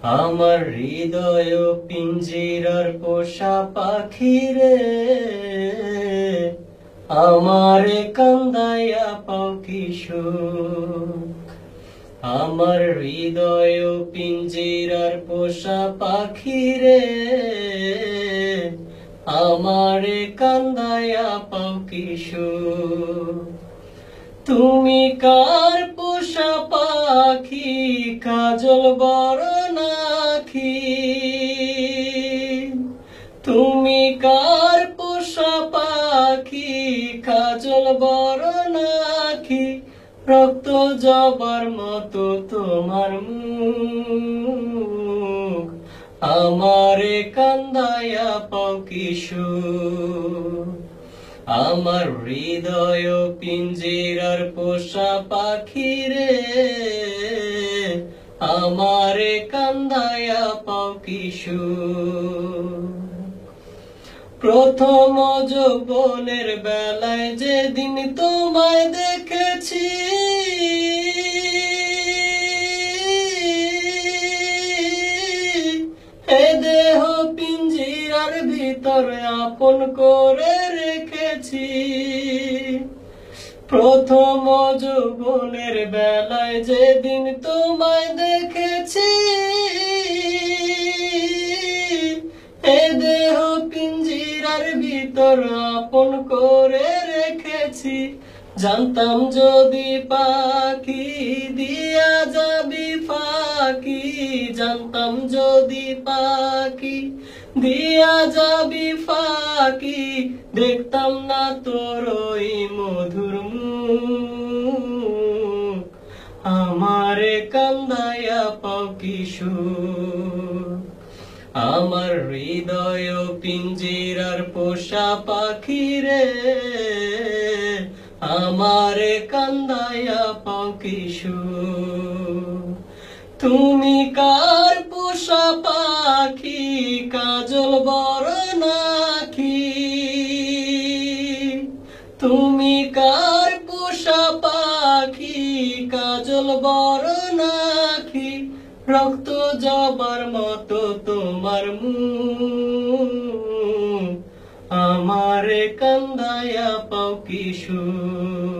আমার হৃদয় পিঞ্জিরার পোষা পাখি রে, আমারে কান্দাইয়া পাও কি সুখ। আমার হৃদয় পিঞ্জিরার পোষা পাখি রে, আমারে কান্দাইয়া পাও কি সুখ। তুমি কার পোষা পাখি, কাজল বরণ আঁখি। তুমি কার পোষা পাখি, কাজল বরণ আঁখি। রক্ত জবার মতো তোমার মুখ, আমারে কান্দাইয়া পাও কি সুখ। আমার হৃদয় পিঞ্জিরার পোষা পাখি রে, আমারে কান্দাইয়া পাও কি সুখ। প্রথম যৌবনের বেলায় যেদিন তোমায় দেখেছি, এ দেহ পিঞ্জিরার ভিতরে আপন করে রেখেছি। প্রথম যৌবনের বেলায় যেদিন তোমায় দেখেছি, এ দেহ পিঞ্জিরার ভিতর আপন করে রেখেছি। জানতাম যদি পাখি দিয়া যাবি ফাঁকি, জানতাম যদি পাখি দিয়া যাবি ফাঁকি। দেখতাম না তোর ওই মধুর মুখ, আমারে কান্দাইয়া পাও কি সুখ। আমার হৃদয় পিঞ্জিরার পোষা পাখি রে, আমারে কান্দাইয়া পাও কি সুখ। তুমি কার পোষা পাখি, কাজল বরণ আঁখি। তুমি কার পোষা পাখি, কাজল বরণ আঁখি। রক্ত জবার মতো তোমার মুখ, আমারে কান্দাইয়া পাও কি সুখ।